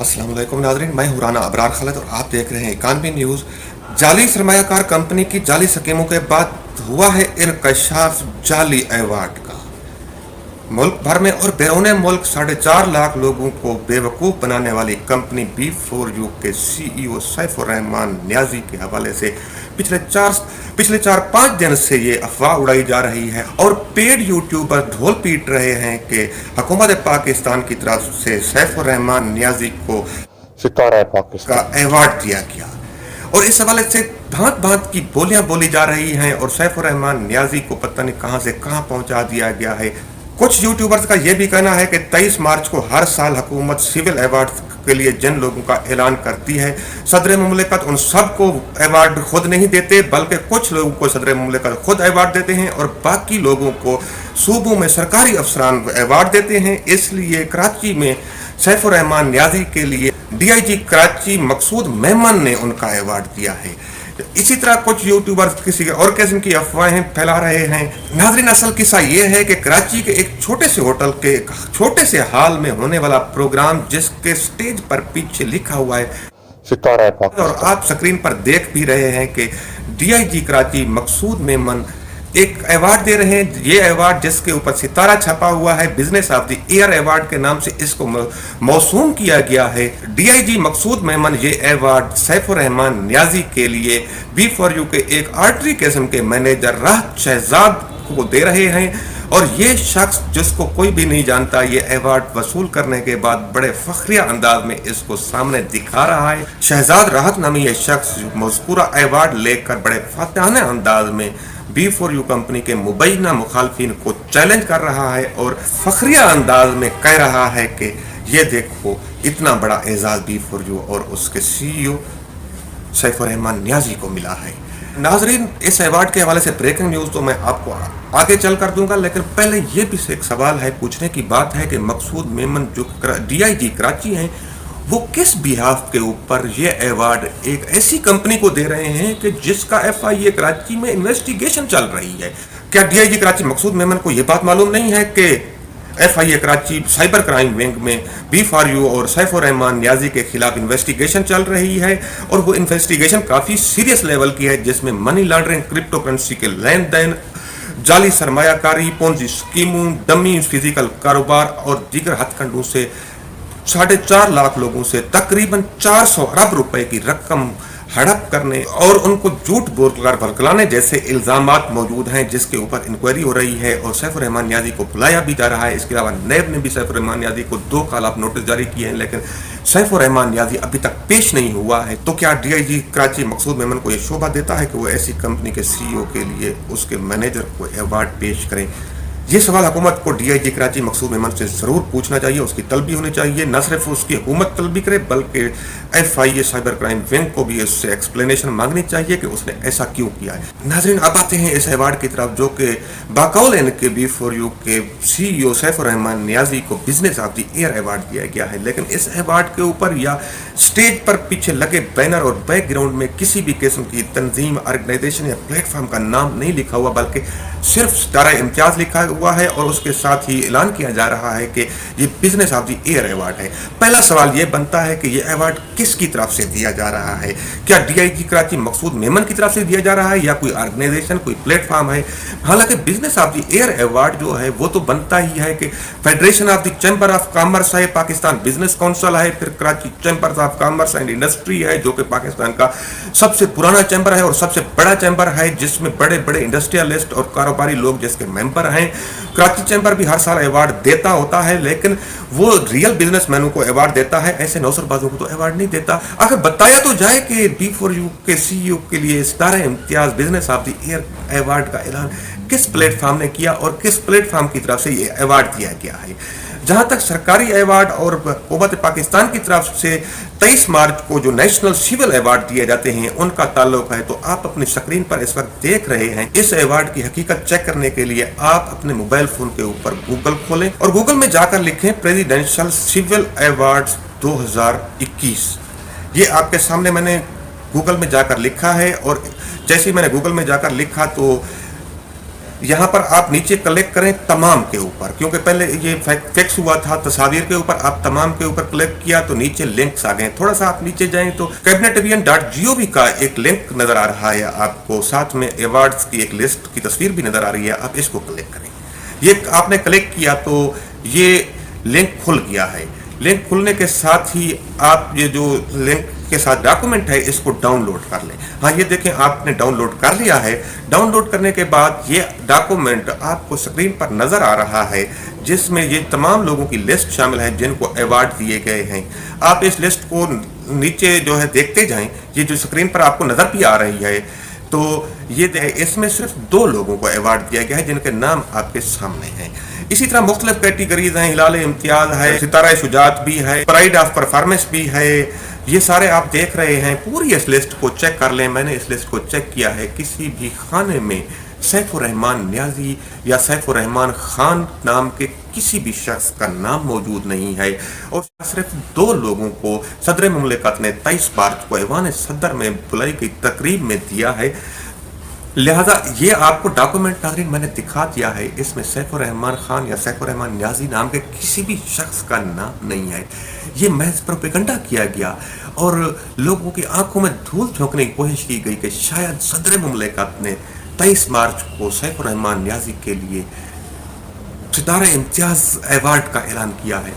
अस्सलाम वालेकुम नाज़रीन, मैं हूं राना अबरार खालिद और आप देख रहे हैं इकानवी न्यूज़। जाली सरमायाकार कंपनी की जाली स्कीमों के बाद हुआ है इंकशाफ जाली अवार्ड का। मुल्क भर में और बैरून मुल्क 4.5 लाख लोगों को बेवकूफ़ बनाने वाली कंपनी B4U के CEO सैफुर रहमान न्याजी के हवाले से पिछले 4-5 दिन से ये अफवाह उड़ाई जा रही है और पेड यूट्यूबर ढोल पीट रहे हैं कि हुकूमत पाकिस्तान की तरफ से सैफुर रहमान न्याजी को सितारा पाकिस्तान का अवार्ड दिया गया और इस हवाले से भांत भांत की बोलियां बोली जा रही हैं और सैफुर रहमान न्याजी को पता नहीं कहां से कहां पहुंचा दिया गया है। कुछ यूट्यूबर्स का यह भी कहना है कि 23 मार्च को हर साल हुकूमत सिविल अवार्ड के लिए जिन लोगों का ऐलान करती है, सदर मुमलिकत उन सब को अवार्ड खुद नहीं देते बल्कि कुछ लोगों को सदर मुमलिकत खुद अवार्ड देते हैं और बाकी लोगों को सूबों में सरकारी अफसरान अवार्ड देते हैं। इसलिए कराची में सैफुर रहमान न्याजी के लिए DIG कराची मकसूद मेमन ने उनका अवार्ड दिया है। इसी तरह कुछ यूट्यूबर्स किसी और किस्म की अफवाहें फैला रहे हैं। नाज़रीन, असल किस्सा ये है कि कराची के एक छोटे से होटल के छोटे से हॉल में होने वाला प्रोग्राम जिसके स्टेज पर पीछे लिखा हुआ है सितारा पाकिस्तान और आप स्क्रीन पर देख भी रहे हैं कि DIG कराची मकसूद मेमन एक अवार्ड दे रहे हैं। ये अवार्ड जिसके ऊपर सितारा छपा हुआ है, business of the year award के नाम से इसको मौसूम किया गया है। DIG मकसूद मेमन ये अवार्ड सैफुर रहमान न्याजी के लिए B4U के एक आर्टरी किस्म के मैनेजर राहत शहजाद को दे रहे हैं और ये शख्स जिसको कोई भी नहीं जानता ये अवार्ड वसूल करने के बाद बड़े फखरिया अंदाज में इसको सामने दिखा रहा है। शहजाद राहत नामी ये शख्स मज़कूरा अवार्ड लेकर बड़े फातिहाना अंदाज में B4U कंपनी के मुबैना मुखालफिन को चैलेंज कर रहा है और फखरिया अंदाज में कह रहा है कि ये देखो इतना बड़ा एजाज B4U और उसके CEO सैफुर रहमान न्याजी को मिला है। नाजरीन, इस अवार्ड के हवाले से ब्रेकिंग न्यूज़ तो मैं आपको आगे चल कर दूंगा, लेकिन पहले ये भी एक सवाल है, पूछने की बात है कि मकसूद मेमन जो DIG कराची हैं वो किस बिहाफ के ऊपर ये अवार्ड एक ऐसी कंपनी को दे रहे हैं कि जिसका FIA कराची में इन्वेस्टिगेशन चल रही है। क्या DIG कराची मकसूद मेमन को ये बात मालूम नहीं है कि FIA Karachi cyber crime wing में B4U और सैफुर रहमान न्याजी के खिलाफ इन्वेस्टिगेशन चल रही है और वो इन्वेस्टिगेशन काफ़ी सीरियस लेवल की है जिसमें मनी लॉन्ड्रिंग, क्रिप्टो करेंसी के लेन देन, जाली सरमायाकारी, पोंजी स्कीमों, डमी फिजिकल कारोबार और दीगर हथकंडों से 4.5 लाख लोगों से तकरीबन 400 अरब रुपए की रकम हड़प करने और उनको झूठ बोलकर भड़काने जैसे इल्जामात मौजूद हैं जिसके ऊपर इंक्वायरी हो रही है और सैफुर रहमान न्याजी को बुलाया भी जा रहा है। इसके अलावा नैब ने भी सैफुर रहमान न्याजी को 2 काल नोटिस जारी किए हैं, लेकिन सैफुर रहमान न्याजी अभी तक पेश नहीं हुआ है। तो क्या DIG कराची मकसूद मेमन को यह शोभा देता है कि वो ऐसी कंपनी के CEO के लिए उसके मैनेजर को अवार्ड पेश करें? ये सवाल हुकूमत को DIG कराची मकसूद मेमन से ज़रूर पूछना चाहिए, उसकी तलबी होनी चाहिए। न सिर्फ उसकी हुकूमत तलबी करे बल्कि FIA साइबर क्राइम विंग को भी इससे एक्सप्लेनेशन मांगनी चाहिए कि उसने ऐसा क्यों किया है। नाज़रीन, अब आते हैं इस अवार्ड की तरफ जो कि बाकौल इनके B4U के CEO सैफुर रहमान न्याजी को business of the year award दिया गया है, लेकिन इस अवार्ड के ऊपर या स्टेज पर पीछे लगे बैनर और बैकग्राउंड में किसी भी किस्म की तंजीम, ऑर्गेनाइजेशन या प्लेटफॉर्म का नाम नहीं लिखा हुआ बल्कि सिर्फ सितारा इम्तियाज लिखा हुआ है और उसके साथ ही ऐलान किया जा रहा है कि ये business of the year award है। पहला सवाल ये बनता है कि ये अवार्ड किसकी तरफ से दिया जा रहा है? क्या DIG कराची मकसूद मेमन की तरफ से दिया जा रहा है या कोई ऑर्गेनाइजेशन, कोई प्लेटफॉर्म है? हालांकि business of the year award जो है वो तो बनता ही है कि federation of the chamber of commerce है, पाकिस्तान बिजनेस काउंसिल है, फिर Karachi chamber of commerce and industry है जो कि पाकिस्तान का सबसे पुराना चैम्बर है और सबसे बड़ा चैम्बर है जिसमें बड़े बड़े इंडस्ट्रियलिस्ट और कारोबारी लोग जिसके मेंबर हैं। कराची चैम्बर भी हर साल अवार्ड देता होता है, लेकिन वो रियल बिजनेसमैनों को अवार्ड देता है, ऐसे नौसरबाजों को तो अवार्ड नहीं देता। अगर बताया तो जाए कि B4U के CEO के लिए Sitara Imtiaz business of the year award का ऐलान किस प्लेटफॉर्म ने किया और किस प्लेटफॉर्म की तरफ से ये अवार्ड दिया गया है। जहां तक सरकारी अवार्ड और हुकूमत पाकिस्तान की तरफ से 23 मार्च को जो नेशनल सिविल अवार्ड दिए जाते हैं उनका ताल्लुक है, तो आप अपनी स्क्रीन पर इस वक्त देख रहे हैं। इस अवार्ड की हकीकत चेक करने के लिए आप अपने मोबाइल फोन के ऊपर गूगल खोलें और गूगल में जाकर लिखें प्रेसिडेंशियल सिविल अवार्ड्स 2021। ये आपके सामने मैंने गूगल में जाकर लिखा है और जैसे ही मैंने गूगल में जाकर लिखा तो यहाँ पर आप नीचे क्लिक करें तमाम के ऊपर, क्योंकि पहले ये फिक्स हुआ था तस्वीर के ऊपर, आप तमाम के ऊपर क्लिक किया तो नीचे लिंक्स आ गए। थोड़ा सा आप नीचे जाएं तो cabinetavian.gov का एक लिंक नजर आ रहा है आपको, साथ में अवार्ड्स की एक लिस्ट की तस्वीर भी नजर आ रही है, आप इसको क्लिक करें। ये आपने क्लिक किया तो ये लिंक खुल गया है। लिंक खुलने के साथ ही आप ये जो लिंक के साथ डॉक्यूमेंट है इसको डाउनलोड कर लें। हाँ, ये देखें आपने डाउनलोड कर लिया है। डाउनलोड करने के बाद ये डॉक्यूमेंट आपको स्क्रीन पर नजर आ रहा है, जिसमें ये तमाम लोगों की लिस्ट शामिल है जिनको अवार्ड दिए गए हैं। आप इस लिस्ट को नीचे जो है देखते जाएं, ये जो स्क्रीन पर आपको नजर भी आ रही है, तो ये इसमें सिर्फ 2 लोगों को अवार्ड दिया गया है जिनके नाम आपके सामने हैं। इसी तरह मुख्तलिफ कैटेगरीज हैं, हिलाल इम्तियाज है, सितारा शुजात भी है, प्राइड ऑफ परफॉर्मेंस भी है, ये सारे आप देख रहे हैं। पूरी इस लिस्ट को चेक कर लें। मैंने इस लिस्ट को चेक किया है, किसी भी खाने में सैफुर रहमान न्याजी या सैफुर रहमान खान नाम के किसी भी शख्स का नाम मौजूद नहीं है, और सिर्फ 2 लोगों को सदर मुमलिकत ने 23 मार्च को ऐवान सदर में बुलाई गई तकरीब में दिया है। लिहाजा ये आपको डॉक्यूमेंट नाज़रीन मैंने दिखा दिया है, इसमें सैफुर रहमान खान या सैफुर रहमान न्याजी नाम के किसी भी शख्स का नाम नहीं है। ये महज प्रोपेगेंडा किया गया और लोगों की आंखों में धूल झोंकने की कोशिश की गई कि शायद सदर मुमलिकत ने 23 मार्च को सैफुर रहमान न्याजी के लिए सितारा इम्तियाज अवार्ड का ऐलान किया है।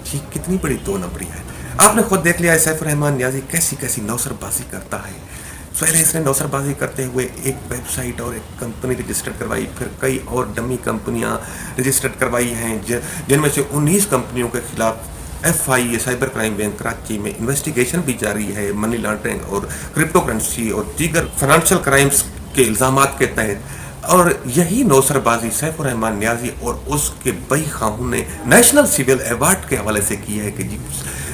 ये कितनी बड़ी 2 नंबरी है। आपने खुद देख लिया है सैफुर रहमान न्याजी कैसी कैसी नौसरबाजी करता है। पहले इसने नौसरबाजी करते हुए एक वेबसाइट और एक कंपनी रजिस्टर करवाई, फिर कई और डमी कंपनियां रजिस्टर करवाई हैं, जिनमें से 19 कंपनियों के खिलाफ FIA cyber crime bank Karachi में इन्वेस्टिगेशन भी जारी है, मनी लॉन्ड्रिंग और क्रिप्टो करेंसी और दीगर फाइनेंशियल क्राइम्स के इल्ज़ामात के तहत। और यही नौसरबाजी सैफुर रहमान न्याजी और उसके बई खाहू ने नेशनल सिविल अवार्ड के हवाले से की है कि जी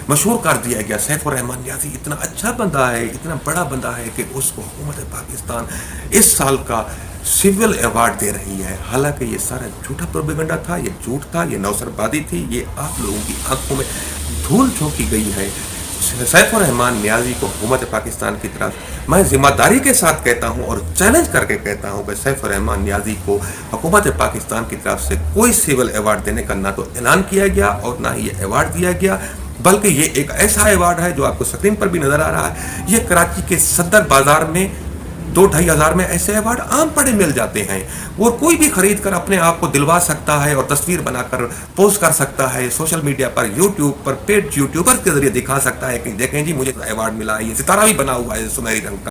मशहूर कर दिया गया सैफुर रहमान न्याजी इतना अच्छा बंदा है, इतना बड़ा बंदा है कि उसको हुकूमत पाकिस्तान इस साल का सिविल अवार्ड दे रही है। हालांकि ये सारा झूठा प्रोपेगेंडा था, ये झूठ था, ये नौसरबाजी थी, ये आप लोगों की आंखों में धूल झोंकी गई है। सैफुर रहमान न्याजी को हुकूमत पाकिस्तान की तरफ मैं जिम्मेदारी के साथ कहता हूं और चैलेंज करके कहता हूं कि सैफुर रहमान न्याजी को हुकूमत पाकिस्तान की तरफ से कोई सिविल अवार्ड देने का ना तो ऐलान किया गया और ना ही ये अवार्ड दिया गया, बल्कि ये एक ऐसा अवार्ड है जो आपको स्क्रीन पर भी नजर आ रहा है। ये कराची के सदर बाजार में 2-2.5 हज़ार में ऐसे अवार्ड आम पड़े मिल जाते हैं और कोई भी खरीद कर अपने आप को दिलवा सकता है और तस्वीर बनाकर पोस्ट कर सकता है सोशल मीडिया पर, यूट्यूब पर, पेड यूट्यूबर के जरिए दिखा सकता है कि देखें जी मुझे अवार्ड मिला है, ये सितारा भी बना हुआ है सुनहरी रंग का।